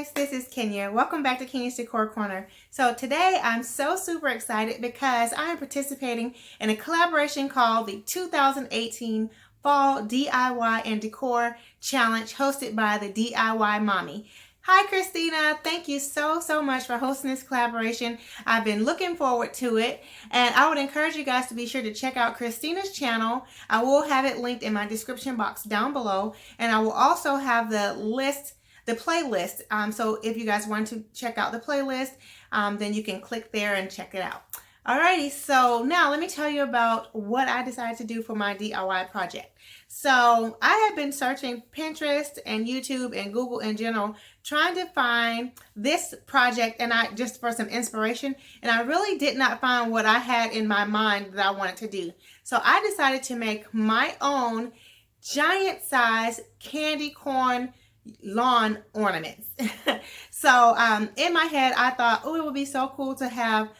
guys, this is Kenya. Welcome back to Kenya's Decor Corner. So today I'm so super excited because I am participating in a collaboration called the 2018 Fall DIY and Decor Challenge hosted by the DIY Mommy. Hi Christina, thank you so much for hosting this collaboration. I've been looking forward to it, and I would encourage you guys to be sure to check out Christina's channel. I will have it linked in my description box down below, and I will also have the playlist. So if you guys want to check out the playlist, then you can click there and check it out. Alrighty, so now let me tell you about what I decided to do for my DIY project. So I have been searching Pinterest and YouTube and Google in general, trying to find this project and just for some inspiration, and I really did not find what I had in my mind that I wanted to do. So I decided to make my own giant size candy corn lawn ornaments. So in my head I thought, oh, it would be so cool to have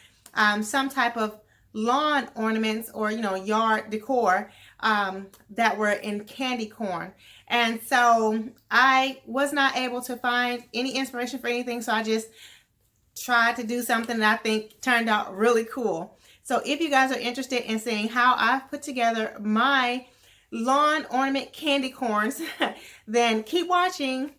some type of lawn ornaments or yard decor that were in candy corn. And so I was not able to find any inspiration for anything, so I just tried to do something that I think turned out really cool. So if you guys are interested in seeing how I've put together my lawn ornament candy corns, then keep watching.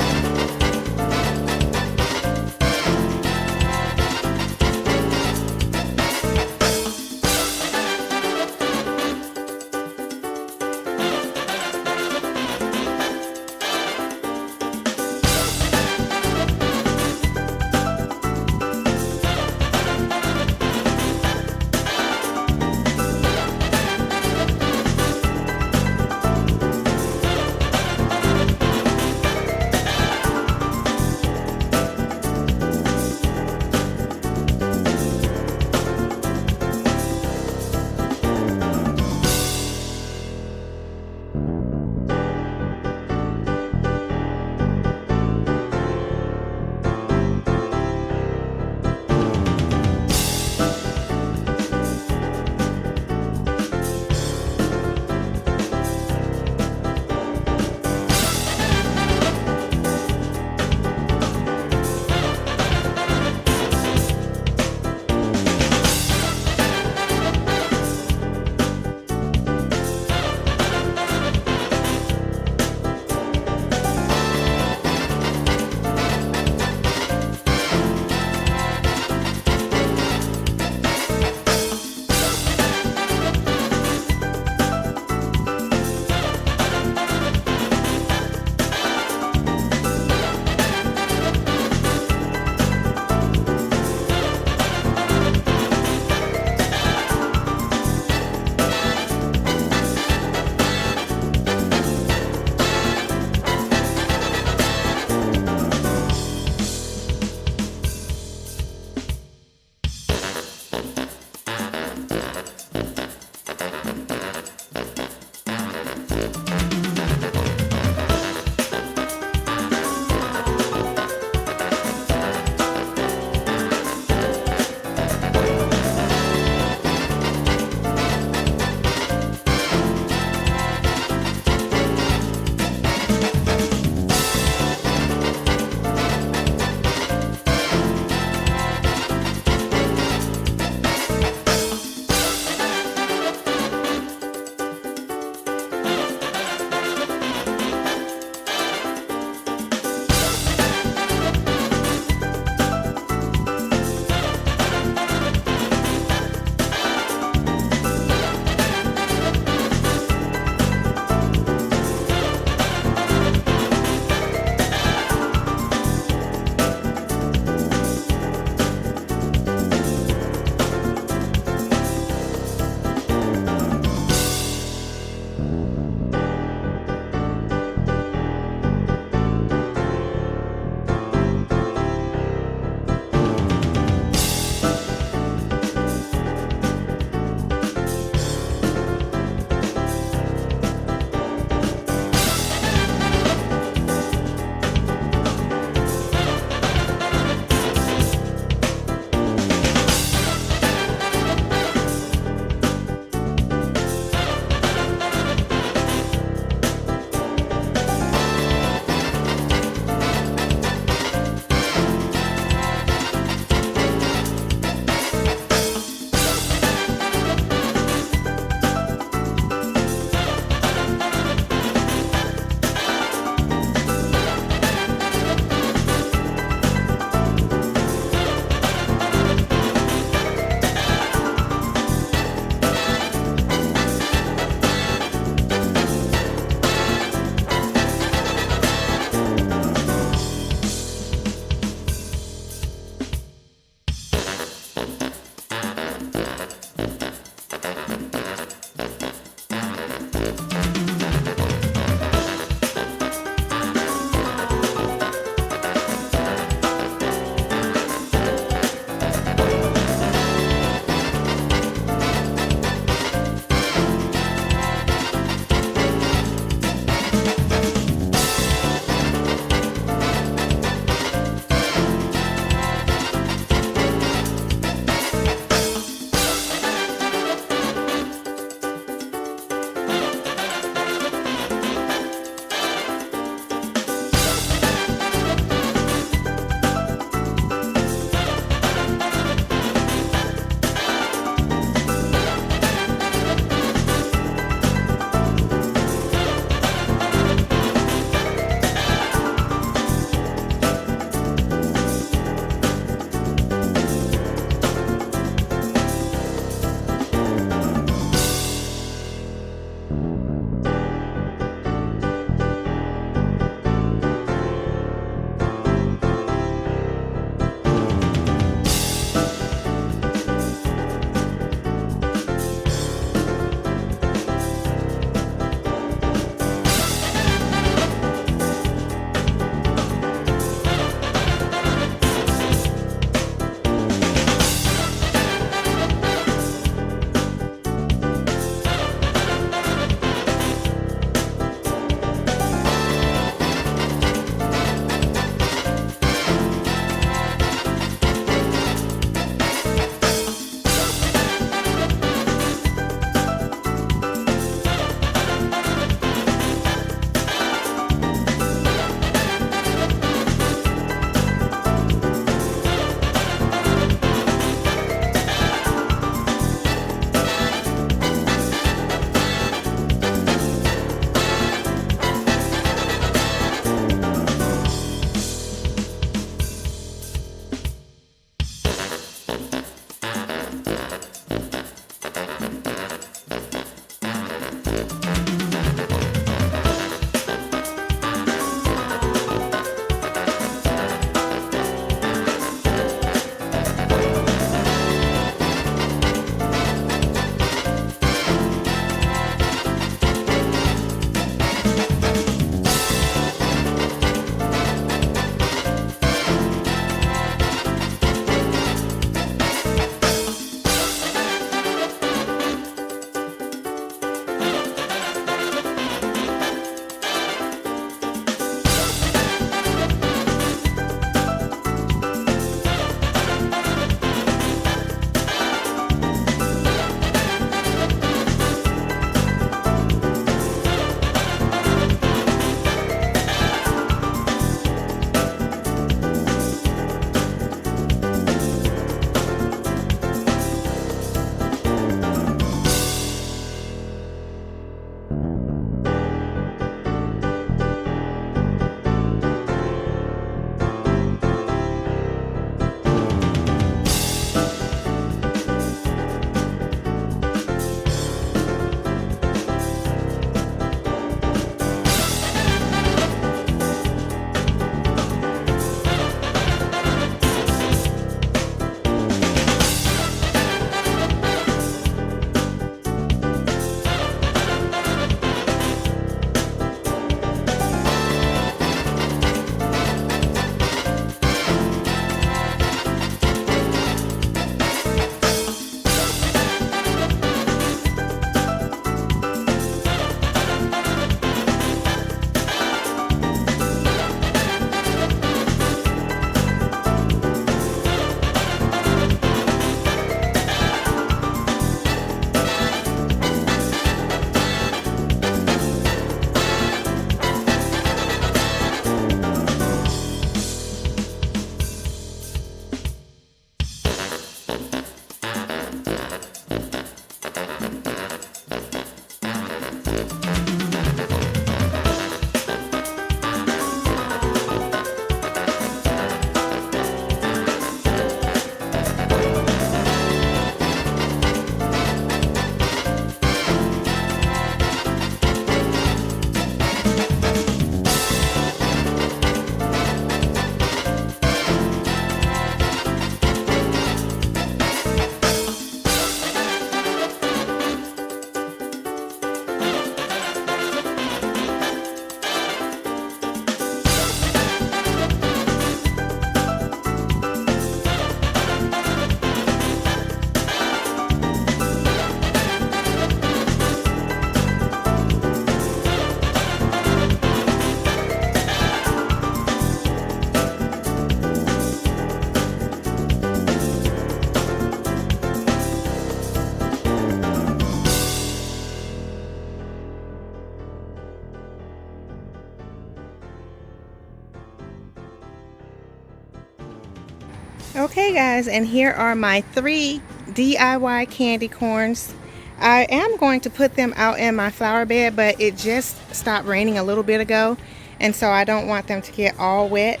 Okay guys, and here are my 3 DIY candy corns. I am going to put them out in my flower bed, but it just stopped raining a little bit ago, and so I don't want them to get all wet.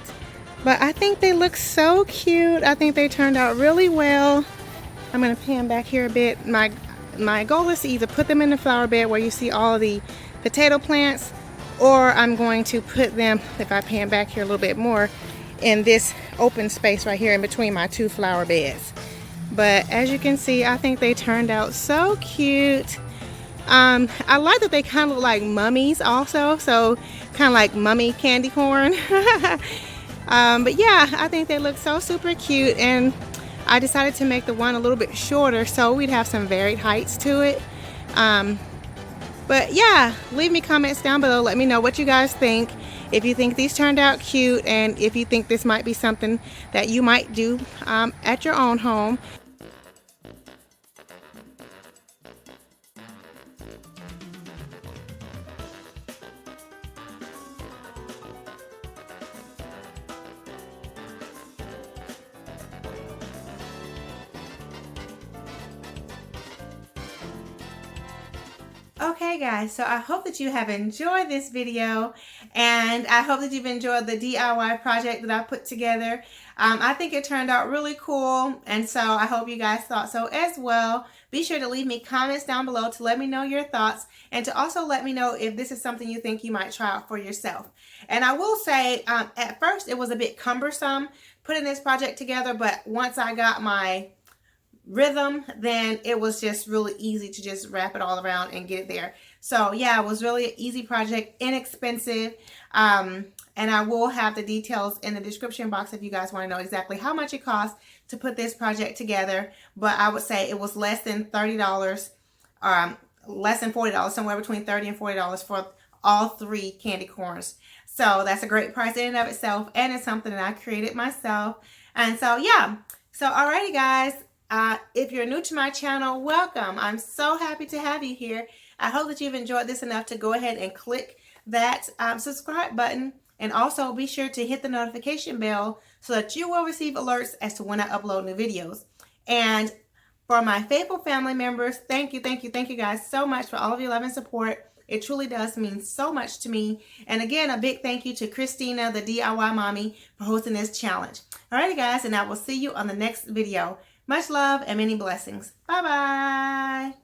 But I think they look so cute. I think they turned out really well. I'm going to pan back here a bit. My goal is to either put them in the flower bed where you see all of the potato plants, or I'm going to put them, if I pan back here a little bit more, in this open space right here in between my 2 flower beds. But as you can see, I think they turned out so cute. I like that they kind of look like mummies also, so kind of like mummy candy corn. But yeah, I think they look so super cute, and I decided to make the one a little bit shorter so we'd have some varied heights to it. But yeah, leave me comments down below. Let me know what you guys think. If you think these turned out cute, and if you think this might be something that you might do at your own home. Okay guys, so I hope that you have enjoyed this video, and I hope that you've enjoyed the DIY project that I put together. I think it turned out really cool, and so I hope you guys thought so as well. Be sure to leave me comments down below to let me know your thoughts, and to also let me know if this is something you think you might try out for yourself. And I will say, at first it was a bit cumbersome putting this project together, but once I got my rhythm, then it was just really easy to just wrap it all around and get it there. So yeah, it was really an easy project, inexpensive, and I will have the details in the description box if you guys want to know exactly how much it costs to put this project together. But I would say it was less than $30, less than $40, somewhere between $30 and $40 for all 3 candy corns. So that's a great price in and of itself, and it's something that I created myself. And so yeah, so alrighty guys, if you're new to my channel, welcome. I'm so happy to have you here. I hope that you've enjoyed this enough to go ahead and click that subscribe button, and also be sure to hit the notification bell so that you will receive alerts as to when I upload new videos. And for my faithful family members, thank you guys so much for all of your love and support. It truly does mean so much to me. And again, a big thank you to Christina, the DIY mommy, for hosting this challenge. Alrighty guys, and I will see you on the next video. Much love and many blessings. Bye-bye.